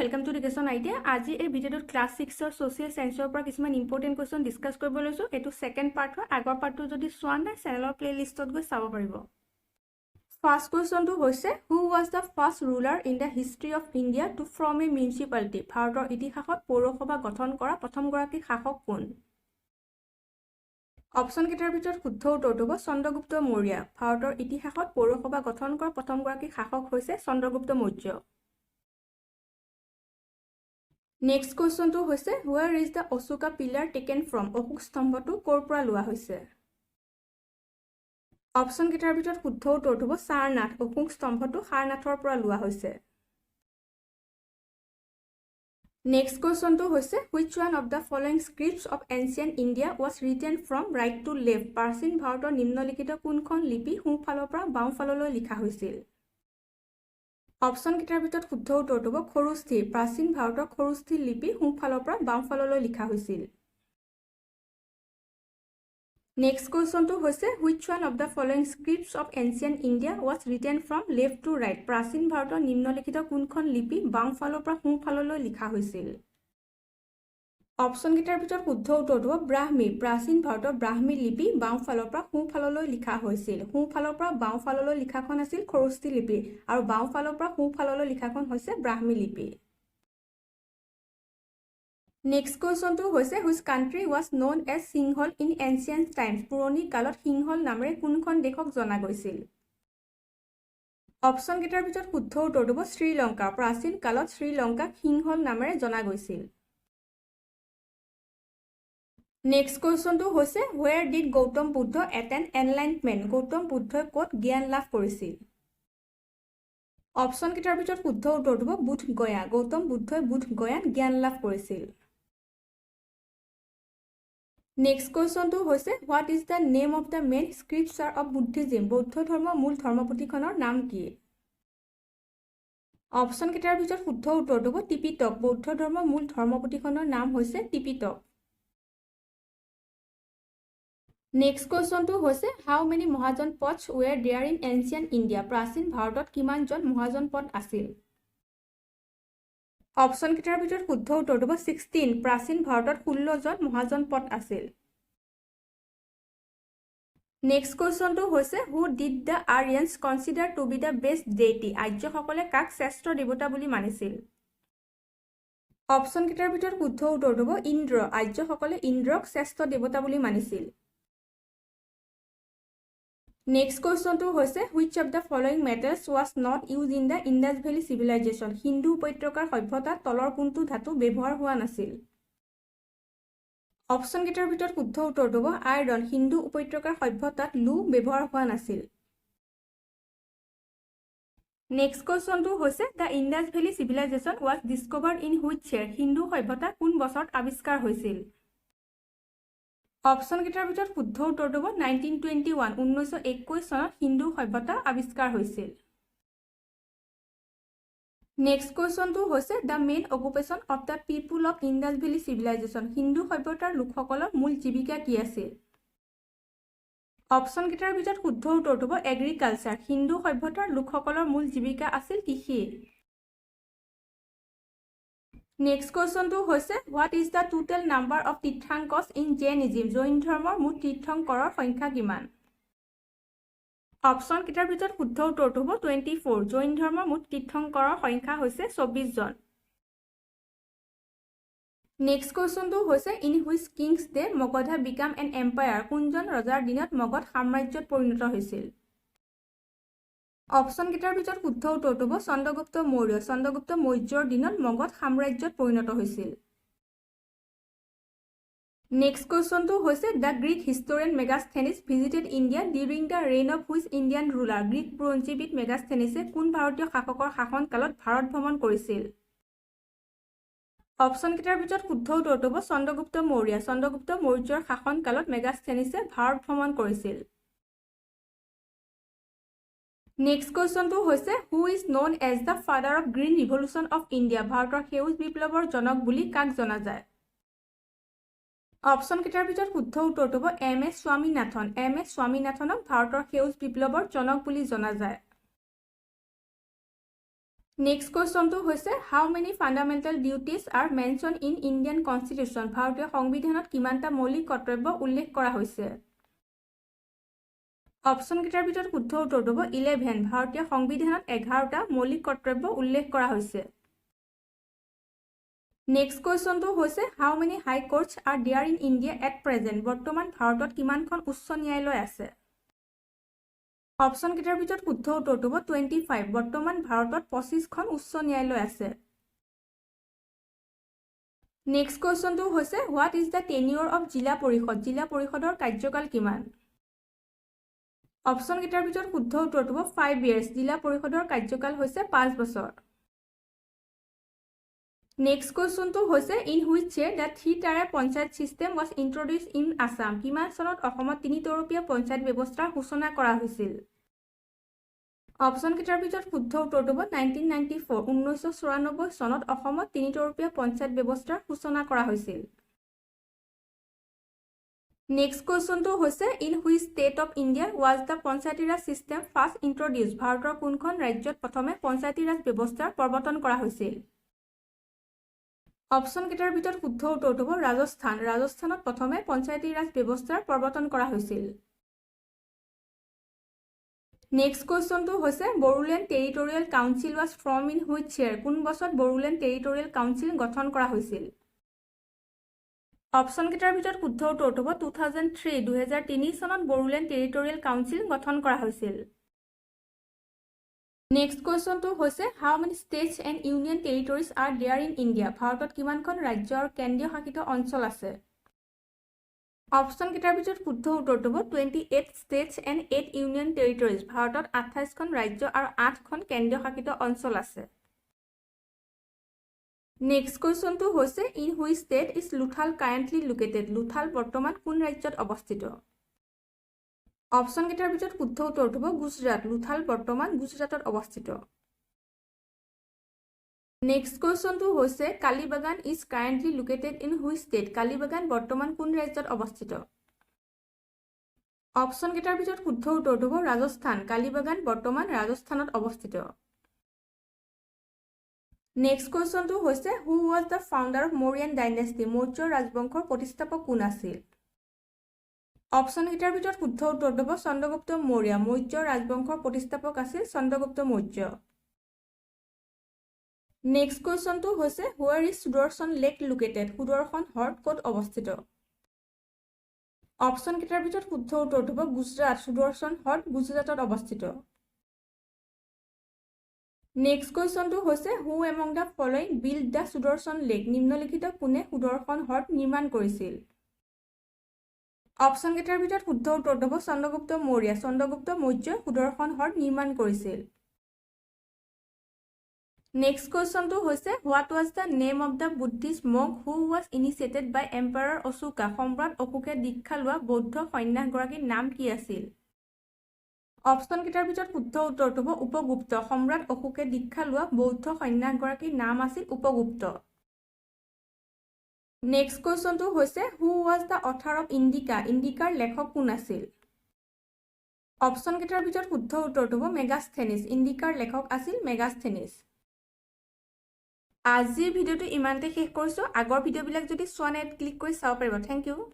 Welcome to education idea. आज এই ভিডিওত class 6 ৰ সোশিয়াল সায়েন্সৰ পৰা কিছুমান ইম্পৰ্টেন্ট কোৱেশ্চন ডিসকাস কৰিব লৈছো। এটো সেকেন্ড পাৰ্ট হয়। আগৰ পাৰ্টটো যদি চোৱা নাই চেনেলৰ প্লেলিষ্টত গৈ চাব পাৰিব। ফাৰ্স্ট কোৱেশ্চনটো হৈছে who was the first ruler in the history of India to form a municipality. ভাৰতৰ ইতিহাসত পৌৰসভা গঠন কৰা প্ৰথম গৰাকী শাসক কোন? অপশন কেইটাৰ ভিতৰত শুদ্ধ উত্তৰটো হ'ব চন্দ্ৰগুপ্ত মৌৰ্য। ভাৰতৰ ইতিহাসত পৌৰসভা গঠন কৰা প্ৰথম গৰাকী শাসক হৈছে Chandragupta Maurya. Next question to hoise, where is the Ashoka pillar taken from? Ashok স্তম্ভটো কৰ পৰা লোৱা হৈছে? অপশন কেইটাৰ ভিতৰত শুদ্ধ উত্তৰটো হ'ব সাৰনাথ। অশোক স্তম্ভটো সাৰনাথৰ পৰা লোৱা হৈছে। Next question to hoise, which one of the following scripts of ancient India was written from right to left? প্ৰাচীন ভাৰতৰ নিম্নলিখিত কোনখন লিপি সোঁফালৰ পৰা বাওঁফাললৈ লিখা হৈছিল? অপশন কেইটাৰ ভিতৰত শুদ্ধ উত্তৰটো হ'ব খৰুস্থি। প্ৰাচীন ভাৰতৰ খৰুস্থি লিপি সোঁফালৰ পৰা বাওঁফাললৈ লিখা হৈছিল। নেক্সট কোৱেশ্চনটো হৈছে which one of the following scripts of ancient India was written from left to right? প্ৰাচীন ভাৰতৰ নিম্নলিখিত কোনখন লিপি বাওঁফালৰ পৰা সোঁফাললৈ লিখা হৈছিল? অপশন কেইটাৰ ভিতৰত শুদ্ধ উত্তৰটো হ'ব ব্ৰাহ্মী। প্ৰাচীন ভাৰতৰ ব্ৰাহ্মী লিপি বাওঁফালৰ পৰা সোঁফাললৈ লিখা হৈছিল। সোঁফালৰ পৰা বাওঁফাললৈ লিখাখন আছিল খৰুস্থি লিপি আৰু বাওঁফালৰ পৰা সোঁফাললৈ লিখাখন হৈছে ব্ৰাহ্মী লিপি। নেক্সট কোৱেশ্চনটো হৈছে which country was known as Singhal in ancient times? পুৰণি কালত সিংহল নামেৰে কোনখন দেশক জনা গৈছিল? অপশন কেইটাৰ ভিতৰত শুদ্ধ উত্তৰটো হ'ব শ্ৰীলংকা। প্ৰাচীন কালত শ্ৰীলংকাক সিংহল নামেৰে জনা গৈছিল। নেক্সট কোৱেশ্চনটো হৈছে where did Gautam Buddha attain enlightenment? Gautam বুদ্ধই ক'ত জ্ঞান লাভ কৰিছিল? অপশন কেইটাৰ ভিতৰত শুদ্ধ উত্তৰটো হ'ব বুধ গয়া। গৌতম বুদ্ধই বুধ গয়াত জ্ঞান লাভ কৰিছিল। নেক্সট কোৱেশ্চনটো হৈছে what is the name of the main scripture of Buddhism? বৌদ্ধ ধৰ্মৰ মূল ধৰ্মপুথিখনৰ নাম কি? অপশন কেইটাৰ ভিতৰত শুদ্ধ উত্তৰটো হ'ব ত্ৰিপিটক। বৌদ্ধ ধৰ্মৰ মূল ধৰ্মপুথিখনৰ নাম হৈছে ত্ৰিপিটক। নেক্সট কোৱেশ্চনটো হৈছে how many Mahajan পথs were there in ancient India? প্ৰাচীন ভাৰতত কিমানজন মহাজন পথ আছিল? অপশন কেইটাৰ ভিতৰত শুদ্ধ উত্তৰটো হ'ব 16। প্ৰাচীন ভাৰতত 16জন মহাজন পথ আছিল। নেক্সট কোৱেশ্চনটো হৈছে who did the Aryans consider to be the best deity? আৰ্যসকলে কাক শ্ৰেষ্ঠ দেৱতা বুলি মানিছিল? অপশন কেইটাৰ ভিতৰত শুদ্ধ উত্তৰটো হ'ব ইন্দ্ৰ। আৰ্যসকলে ইন্দ্ৰক শ্ৰেষ্ঠ দেৱতা বুলি মানিছিল। নেক্সট কোৱেশ্চনটো হৈছে which of the following metals was not used in the Indus Valley civilization? Sindhu উপত্যকাৰ সভ্যতাত তলৰ কোনটো ধাতু ব্যৱহাৰ হোৱা নাছিল? অপশন কেইটাৰ ভিতৰত শুদ্ধ উত্তৰটো হ'ব আইৰণ। সিন্ধু উপত্যকাৰ সভ্যতাত লু ব্যৱহাৰ হোৱা নাছিল। নেক্সট কোৱেশ্চনটো হৈছে the Indus Valley civilization was discovered in which year? Sindhu সভ্যতা কোন বছৰত আৱিষ্কাৰ হৈছিল? অপশন কেইটাৰ ভিতৰত শুদ্ধ উত্তৰটো হ'ব 1921। 1921 চনত সিন্ধু সভ্যতা আৱিষ্কাৰ হৈছিল। নেক্সট কোৱেশ্চনটো হৈছে the main occupation of the people of Indus Valley civilization? Sindhu সভ্যতাৰ লোকসকলৰ মূল জীৱিকা কি আছিল? অপশন কেইটাৰ ভিতৰত শুদ্ধ উত্তৰটো হ'ব এগ্ৰিকালচাৰ। সিন্ধু সভ্যতাৰ লোকসকলৰ মূল জীৱিকা আছিল কৃষি। নেক্সট কোৱেশ্চনটো হৈছে what is the total number of তীৰ্থংকৰছ in Jainism? Jain ধৰ্মৰ মুঠ তীৰ্থংকৰৰ সংখ্যা কিমান? অপশন কেইটাৰ ভিতৰত শুদ্ধ উত্তৰটো হ'ব 24। জৈন ধৰ্মৰ মুঠ তীৰ্থংকৰৰ সংখ্যা হৈছে 24 জন। নেক্সট কোৱেশ্চনটো হৈছে in which king's day Magadha became an empire? কোনজন ৰজাৰ দিনত মগধ সাম্ৰাজ্যত পৰিণত হৈছিল? অপশন কেইটাৰ ভিতৰত শুদ্ধ উত্তৰটো হ'ব চন্দ্ৰগুপ্ত মৌৰ্য। চন্দ্ৰগুপ্ত মৌৰ্যৰ দিনত মগধ সাম্ৰাজ্যত পৰিণত হৈছিল। নেক্সট কোৱেশ্চনটো হৈছে the Greek historian Megasthenes visited India during the reign of which Indian ruler? Greek বুৰঞ্জীবিদ মেগাস্থেনিছে কোন ভাৰতীয় শাসকৰ শাসনকালত ভাৰত ভ্ৰমণ কৰিছিল? অপশন কেইটাৰ ভিতৰত শুদ্ধ উত্তৰটো হ'ব চন্দ্ৰগুপ্ত মৌৰ্য। চন্দ্ৰগুপ্ত মৌৰ্যৰ শাসনকালত মেগাস্থেনিছে ভাৰত ভ্ৰমণ কৰিছিল। নেক্সট কোৱেশ্চনটো হৈছে who is known as the father of green revolution of India? ভাৰতৰ সেউজ বিপ্লৱৰ জনক বুলি কাক জনা যায়? অপশন কেইটাৰ ভিতৰত শুদ্ধ উত্তৰটো হ'ব MS স্বামীনাথন। MS স্বামীনাথনক ভাৰতৰ সেউজ বিপ্লৱৰ জনক বুলি জনা যায়। নেক্সট কুৱেশ্যনটো হৈছে how many fundamental duties are mention in Indian constitution ভাৰতীয় সংবিধানত কিমানটা মৌলিক কৰ্তব্য উল্লেখ কৰা হৈছে অপশ্যনকেইটাৰ ভিতৰত শুদ্ধ উত্তৰটো হ'ব 11 ভাৰতীয় সংবিধানত 11টা মৌলিক কৰ্তব্য উল্লেখ কৰা হৈছে নেক্সট কুৱেশ্যনটো হৈছে how many high courts are there in India at present বৰ্তমান ভাৰতত কিমানখন উচ্চ ন্যায়ালয় আছে অপশ্যনকেইটাৰ ভিতৰত শুদ্ধ উত্তৰটো হ'ব 25 বৰ্তমান ভাৰতত 25খন উচ্চ ন্যায়ালয় আছে নেক্সট কুৱেশ্যনটো হৈছে হোৱাট ইজ দ্য টেনিয়ৰ অফ জিলা পৰিষদৰ কাৰ্যকাল কিমান অপশ্যনকেইটাৰ ভিতৰত শুদ্ধ উত্তৰটো হ'ব 5 years জিলা পৰিষদৰ কাৰ্যকাল হৈছে 5 বছৰ নেক্সট কুৱেশ্যনটো হৈছে in which year the three-tyre panchayat system was introduce in Assam কিমান চনত অসমত তিনি-তৰপীয়া পঞ্চায়ত ব্যৱস্থাৰ সূচনা কৰা হৈছিল অপশ্যনকেইটাৰ ভিতৰত শুদ্ধ উত্তৰটো হ'ব 1994 চনত অসমত তিনি-তৰপীয়া পঞ্চায়ত ব্যৱস্থাৰ সূচনা কৰা হৈছিল নেক্সট কুৱেশ্যনটো হৈছে in which state of India was the Panchayati Raj system first introduce ভাৰতৰ কোনখন ৰাজ্যত প্ৰথমে পঞ্চায়তী ৰাজ ব্যৱস্থাৰ প্ৰৱৰ্তন কৰা হৈছিল অপশ্যনকেইটাৰ ভিতৰত শুদ্ধ উত্তৰটো হ'ব ৰাজস্থানত প্ৰথমে পঞ্চায়তী ৰাজ ব্যৱস্থাৰ প্ৰৱৰ্তন কৰা হৈছিল নেক্সট কুৱেশ্যনটো হৈছে Bodoland territorial council was form in which year কোন বছৰত বড়োলেণ্ড টেৰিটৰিয়েল কাউন্সিল গঠন কৰা হৈছিল অপশ্যনকেইটাৰ ভিতৰত শুদ্ধ উত্তৰটো হ'ব 2003 চনত বড়োলেণ্ড টেৰিটৰিয়েল কাউন্সিল গঠন কৰা হৈছিল নেক্সট কুৱেশ্যনটো হৈছে how many states and union territories are there in India ভাৰতত কিমানখন ৰাজ্য আৰু কেন্দ্ৰীয় শাসিত অঞ্চল আছে অপশ্যনকেইটাৰ ভিতৰত শুদ্ধ উত্তৰটো হ'ব 28 ষ্টেটছ এণ্ড 8 ইউনিয়ন টেৰিটৰিজ ভাৰতত 28খন ৰাজ্য আৰু 8খন কেন্দ্ৰীয় শাসিত অঞ্চল আছে নেক্সট কুৱেশ্যনটো হৈছে in which state is Lothal currently located Lothal বৰ্তমান কোন ৰাজ্যত অৱস্থিত অপশ্যনকেইটাৰ ভিতৰত শুদ্ধ উত্তৰটো হ'ব গুজৰাট লুথাল বৰ্তমান গুজৰাটত অৱস্থিত নেক্সট কুৱেশ্যনটো হৈছে Kalibangan is currently located in which state Kalibangan বৰ্তমান কোন ৰাজ্যত অৱস্থিত অপশ্যনকেইটাৰ ভিতৰত শুদ্ধ উত্তৰটো হ'ব ৰাজস্থান কালিবাগান বৰ্তমান ৰাজস্থানত অৱস্থিত নেক্সট কুৱেশ্যনটো হৈছে who was the founder of Mauryan dynasty Maurya ৰাজবংশৰ প্ৰতিষ্ঠাপক কোন আছিল অপশ্যনকেইটাৰ ভিতৰত শুদ্ধ উত্তৰটো হ'ব চন্দ্ৰগুপ্ত মৌৰ্য মৌৰ্য ৰাজবংশৰ প্ৰতিষ্ঠাপক আছিল চন্দ্ৰগুপ্ত মৌৰ্য নেক্সট কুৱেশ্যনটো হৈছে where is Sudarshan lake located Sudarshan হ্ৰদ ক'ত অৱস্থিত অপশ্যনকেইটাৰ ভিতৰত শুদ্ধ উত্তৰটো হ'ব গুজৰাট সুদৰ্শন হ্ৰদ গুজৰাটত অৱস্থিত নেক্সট কুৱেশ্যনটো হৈছে who among the following build the Sudarshan lake নিম্নলিখিত কোনে সুদৰ্শন হ্ৰদ নিৰ্মাণ কৰিছিল অপশ্যনকেইটাৰ ভিতৰত শুদ্ধ উত্তৰটো হ'ব চন্দ্ৰগুপ্ত মৌৰ্য সুদৰ্শন হ্ৰদ নিৰ্মাণ কৰিছিল নেক্সট কুৱেশ্যনটো হৈছে what was the name of the Buddhist monk who was initiated by emperor Ashoka সম্ৰাট অশোকে দীক্ষা লোৱা বৌদ্ধ সন্ন্যাসগৰাকীৰ নাম কি আছিল অপশ্যনকেইটাৰ ভিতৰত শুদ্ধ উত্তৰটো হ'ব উপগুপ্ত সম্ৰাট অশোকে দীক্ষা লোৱা বৌদ্ধ সন্ন্যাসগৰাকীৰ নাম আছিল উপগুপ্ত নেক্সট কুৱেশ্যনটো হৈছে who was the author of ইণ্ডিকাৰ লেখক কোন আছিল অপশ্যনকেইটাৰ ভিতৰত শুদ্ধ উত্তৰটো হ'ব মেগাস্থেনিছ ইণ্ডিকাৰ লেখক আছিল মেগাস্থেনিছ আজিৰ ভিডিঅ'টো ইমানতে শেষ কৰিছোঁ আগৰ ভিডিঅ'বিলাক যদি চোৱা নাই ক্লিক কৰি চাব পাৰিব থেংক ইউ